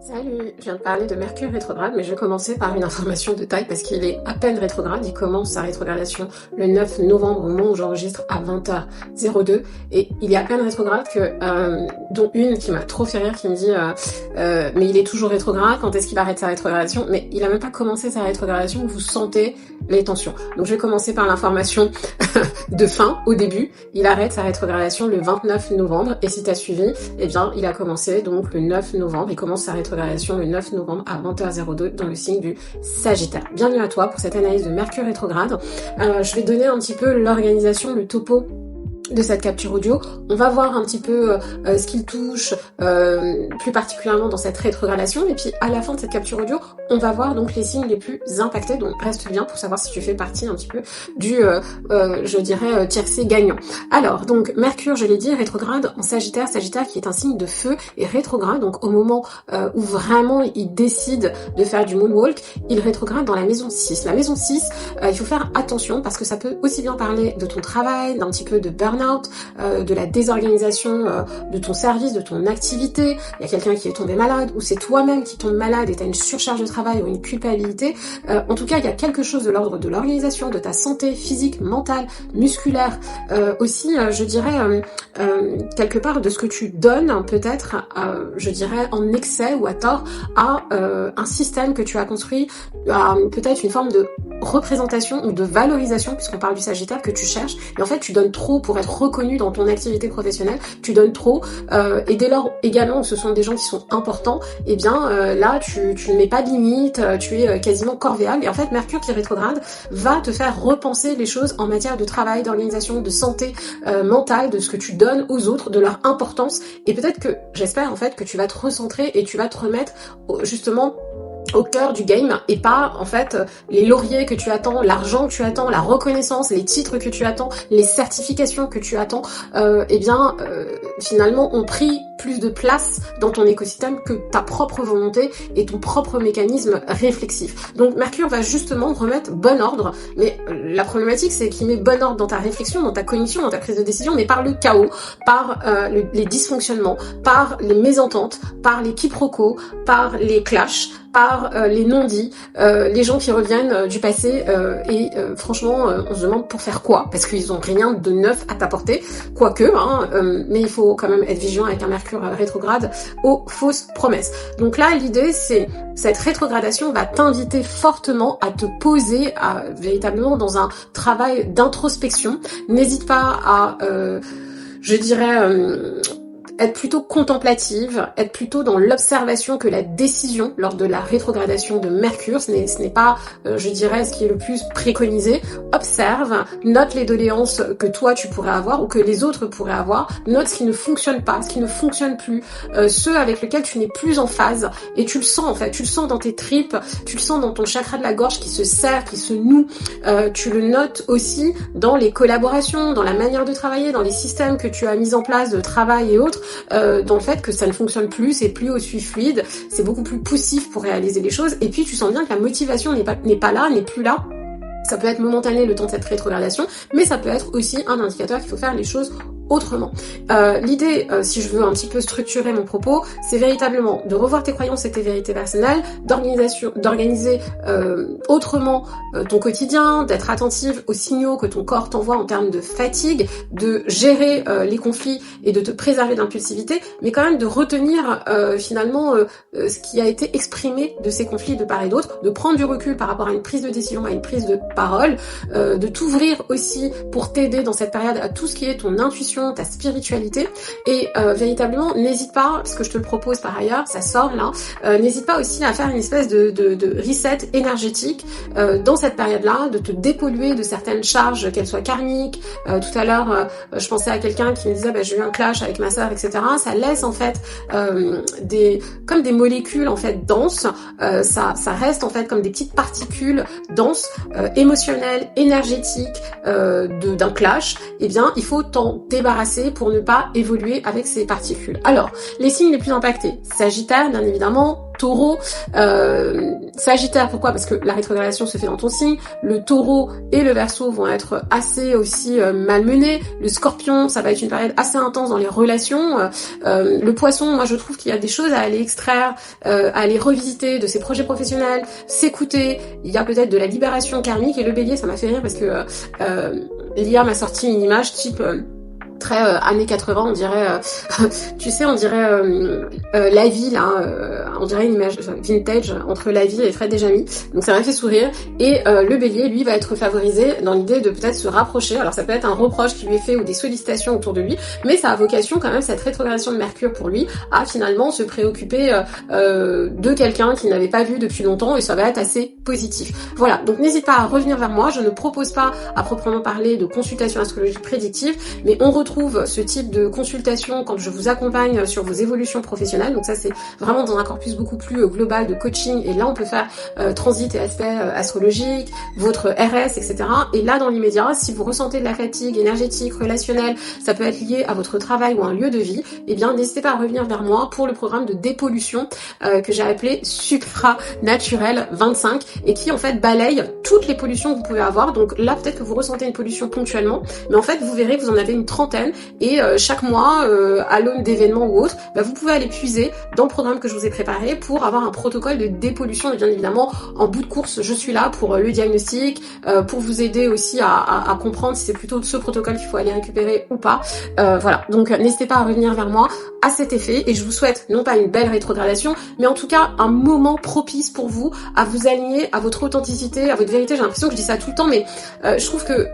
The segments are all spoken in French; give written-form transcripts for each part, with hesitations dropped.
Salut, je viens de parler de Mercure rétrograde, mais je vais commencer par une information de taille parce qu'il est à peine rétrograde. Il commence sa rétrogradation le 9 novembre au moment où j'enregistre à 20h02 et il est à peine rétrograde que, dont une qui m'a trop fait rire qui me dit mais il est toujours rétrograde, quand est-ce qu'il arrête sa rétrogradation? Mais il a même pas commencé sa rétrogradation, vous sentez les tensions. Donc je vais commencer par l'information de fin au début. Il arrête sa rétrogradation le 29 novembre et si t'as suivi, eh bien il a commencé donc le 9 novembre, il commence sa rétrogradation le 9 novembre à 20h02 dans le signe du Sagittaire. Bienvenue à toi pour cette analyse de Mercure rétrograde. Je vais donner un petit peu l'organisation, le topo de cette capture audio. On va voir un petit peu ce qu'il touche, plus particulièrement dans cette rétrogradation, et puis à la fin de cette capture audio, on va voir donc les signes les plus impactés, donc reste bien pour savoir si tu fais partie un petit peu du, je dirais, tiercé gagnant. Alors, donc, Mercure, je l'ai dit, rétrograde en Sagittaire, Sagittaire qui est un signe de feu, et rétrograde, donc au moment où vraiment il décide de faire du moonwalk, il rétrograde dans la maison 6. La maison 6, il faut faire attention, parce que ça peut aussi bien parler de ton travail, d'un petit peu de burn-out, de la désorganisation de ton service, de ton activité. Il y a quelqu'un qui est tombé malade ou c'est toi-même qui tombe malade et tu as une surcharge de travail ou une culpabilité. En tout cas, il y a quelque chose de l'ordre de l'organisation, de ta santé physique, mentale, musculaire. Aussi, je dirais, quelque part de ce que tu donnes peut-être, je dirais, en excès ou à tort à un système que tu as construit, à peut-être une forme de représentation ou de valorisation, puisqu'on parle du Sagittaire, que tu cherches. Et en fait, tu donnes trop pour être reconnu dans ton activité professionnelle, tu donnes trop, et dès lors également ce sont des gens qui sont importants, et bien là tu ne mets pas de limite, tu es quasiment corvéable, et en fait Mercure qui rétrograde va te faire repenser les choses en matière de travail, d'organisation, de santé mentale, de ce que tu donnes aux autres, de leur importance, et peut-être que, j'espère en fait que tu vas te recentrer et tu vas te remettre justement au cœur du game et pas en fait les lauriers que tu attends, l'argent que tu attends, la reconnaissance, les titres que tu attends, les certifications que tu attends, finalement ont pris plus de place dans ton écosystème que ta propre volonté et ton propre mécanisme réflexif. Donc Mercure va justement remettre bon ordre, mais la problématique c'est qu'il met bon ordre dans ta réflexion, dans ta cognition, dans ta prise de décision, mais par le chaos, par les dysfonctionnements, par les mésententes, par les quiproquos, par les clashs, par les non-dits, les gens qui reviennent du passé franchement on se demande pour faire quoi, parce qu'ils ont rien de neuf à t'apporter, quoique, mais il faut quand même être vigilant avec un Mercure rétrograde aux fausses promesses. Donc là l'idée c'est, cette rétrogradation va t'inviter fortement à te poser véritablement dans un travail d'introspection. N'hésite pas à, je dirais, être plutôt contemplative, être plutôt dans l'observation que la décision lors de la rétrogradation de Mercure. Ce n'est pas, je dirais, ce qui est le plus préconisé. Observe, note les doléances que toi tu pourrais avoir ou que les autres pourraient avoir, note ce qui ne fonctionne pas, ce qui ne fonctionne plus, ceux avec lesquels tu n'es plus en phase, et tu le sens en fait, tu le sens dans tes tripes, tu le sens dans ton chakra de la gorge qui se serre, qui se noue, tu le notes aussi dans les collaborations, dans la manière de travailler, dans les systèmes que tu as mis en place de travail et autres, dans le fait que ça ne fonctionne plus, c'est plus aussi fluide, c'est beaucoup plus poussif pour réaliser les choses, et puis tu sens bien que la motivation n'est pas là, n'est plus là. Ça peut être momentané le temps de cette rétrogradation, mais ça peut être aussi un indicateur qu'il faut faire les choses autrement. L'idée, si je veux un petit peu structurer mon propos, c'est véritablement de revoir tes croyances et tes vérités personnelles, d'organiser autrement ton quotidien, d'être attentive aux signaux que ton corps t'envoie en termes de fatigue, de gérer les conflits et de te préserver d'impulsivité, mais quand même de retenir finalement ce qui a été exprimé de ces conflits de part et d'autre, de prendre du recul par rapport à une prise de décision, à une prise de parole, de t'ouvrir aussi pour t'aider dans cette période à tout ce qui est ton intuition, ta spiritualité, et véritablement n'hésite pas, parce que je te le propose par ailleurs, ça sort là, n'hésite pas aussi à faire une espèce de reset énergétique dans cette période-là, de te dépolluer de certaines charges, qu'elles soient karmiques. Tout à l'heure, je pensais à quelqu'un qui me disait j'ai eu un clash avec ma sœur, etc. Ça laisse en fait comme des molécules en fait denses, ça reste en fait comme des petites particules denses, émotionnelles, énergétiques d'un clash. Eh bien, il faut t'en débarrasser pour ne pas évoluer avec ces particules. Alors, les signes les plus impactés, Sagittaire, bien évidemment, Taureau. Sagittaire, pourquoi? Parce que la rétrogradation se fait dans ton signe. Le Taureau et le Verseau vont être assez aussi malmenés. Le Scorpion, ça va être une période assez intense dans les relations. Le Poisson, moi je trouve qu'il y a des choses à aller extraire, à aller revisiter de ses projets professionnels, s'écouter. Il y a peut-être de la libération karmique. Et le Bélier, ça m'a fait rire parce que l'IA m'a sorti une image type très années 80, on dirait tu sais, on dirait la vie là, on dirait une image vintage entre la vie et Fred et Jamie. Donc ça m'a fait sourire. Et le Bélier, lui, va être favorisé dans l'idée de peut-être se rapprocher. Alors ça peut être un reproche qui lui est fait ou des sollicitations autour de lui, mais ça a vocation quand même, cette rétrogradation de Mercure pour lui, à finalement se préoccuper de quelqu'un qu'il n'avait pas vu depuis longtemps, et ça va être assez positif. Voilà, donc n'hésite pas à revenir vers moi. Je ne propose pas à proprement parler de consultation astrologique prédictive, mais on retrouve ce type de consultation quand je vous accompagne sur vos évolutions professionnelles. Donc ça, c'est vraiment dans un corpus beaucoup plus global de coaching, et là on peut faire transit et aspect astrologique, votre RS, etc. Et là, dans l'immédiat, si vous ressentez de la fatigue énergétique, relationnelle, ça peut être lié à votre travail ou un lieu de vie, eh bien n'hésitez pas à revenir vers moi pour le programme de dépollution que j'ai appelé Supranaturel 25, et qui en fait balaye toutes les pollutions que vous pouvez avoir. Donc là, peut-être que vous ressentez une pollution ponctuellement, mais en fait vous verrez que vous en avez une trentaine, et chaque mois, à l'aune d'événements ou autres, vous pouvez aller puiser dans le programme que je vous ai préparé pour avoir un protocole de dépollution. Et bien évidemment, en bout de course, je suis là pour le diagnostic, pour vous aider aussi à comprendre si c'est plutôt ce protocole qu'il faut aller récupérer ou pas. Voilà, donc n'hésitez pas à revenir vers moi à cet effet, et je vous souhaite non pas une belle rétrogradation, mais en tout cas un moment propice pour vous à vous aligner à votre authenticité, à votre vérité. J'ai l'impression que je dis ça tout le temps, mais je trouve que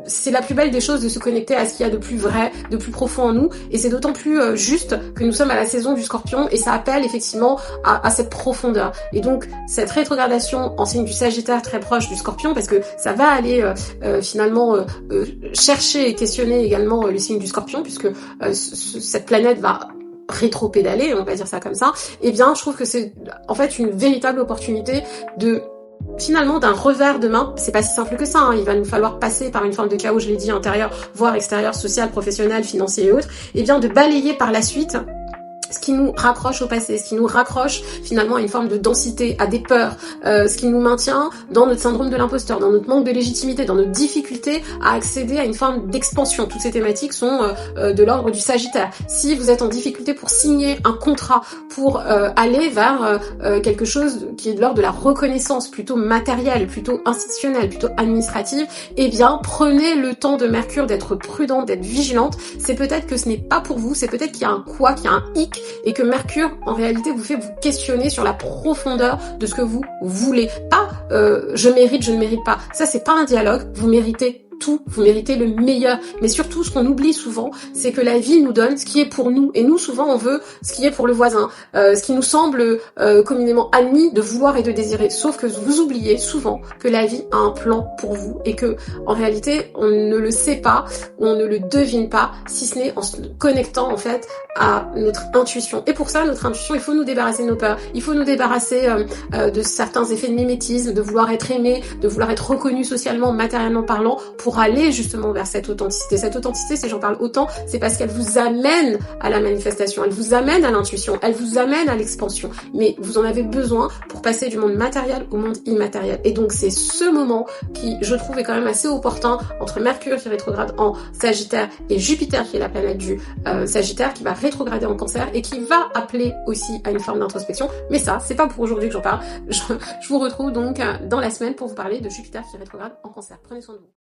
c'est la plus belle des choses de se connecter à ce qu'il y a de plus vrai, de plus profond en nous, et c'est d'autant plus juste que nous sommes à la saison du Scorpion, et ça appelle effectivement à cette profondeur. Et donc cette rétrogradation en signe du Sagittaire, très proche du Scorpion, parce que ça va aller finalement chercher et questionner également le signe du Scorpion, puisque cette planète va rétro-pédaler, on va dire ça comme ça. Eh bien, je trouve que c'est en fait une véritable opportunité de finalement d'un revers de main. C'est pas si simple que ça, hein. Il va nous falloir passer par une forme de chaos, je l'ai dit, intérieur, voire extérieur, social, professionnel, financier et autres, et bien de balayer par la suite ce qui nous raccroche au passé, ce qui nous raccroche finalement à une forme de densité, à des peurs, ce qui nous maintient dans notre syndrome de l'imposteur, dans notre manque de légitimité, dans notre difficulté à accéder à une forme d'expansion. Toutes ces thématiques sont de l'ordre du Sagittaire. Si vous êtes en difficulté pour signer un contrat, pour aller vers quelque chose qui est de l'ordre de la reconnaissance plutôt matérielle, plutôt institutionnelle, plutôt administrative, eh bien prenez le temps de Mercure, d'être prudente, d'être vigilante. C'est peut-être que ce n'est pas pour vous, c'est peut-être qu'il y a un quoi, qu'il y a un hic, et que Mercure, en réalité, vous fait vous questionner sur la profondeur de ce que vous voulez. Pas je mérite, je ne mérite pas. Ça, c'est pas un dialogue. Vous méritez tout, vous méritez le meilleur. Mais surtout, ce qu'on oublie souvent, c'est que la vie nous donne ce qui est pour nous. Et nous, souvent, on veut ce qui est pour le voisin, ce qui nous semble communément admis de vouloir et de désirer. Sauf que vous oubliez souvent que la vie a un plan pour vous, et que, en réalité, on ne le sait pas, on ne le devine pas, si ce n'est en se connectant, en fait, à notre intuition. Et pour ça, notre intuition, il faut nous débarrasser de nos peurs, il faut nous débarrasser de certains effets de mimétisme, de vouloir être aimé, de vouloir être reconnu socialement, matériellement parlant, pour aller justement vers cette authenticité. Cette authenticité, si j'en parle autant, c'est parce qu'elle vous amène à la manifestation, elle vous amène à l'intuition, elle vous amène à l'expansion. Mais vous en avez besoin pour passer du monde matériel au monde immatériel. Et donc c'est ce moment qui, je trouve, est quand même assez opportun entre Mercure qui rétrograde en Sagittaire et Jupiter qui est la planète du Sagittaire qui va rétrograder en Cancer et qui va appeler aussi à une forme d'introspection. Mais ça, c'est pas pour aujourd'hui que j'en parle. Je vous retrouve donc dans la semaine pour vous parler de Jupiter qui rétrograde en Cancer. Prenez soin de vous.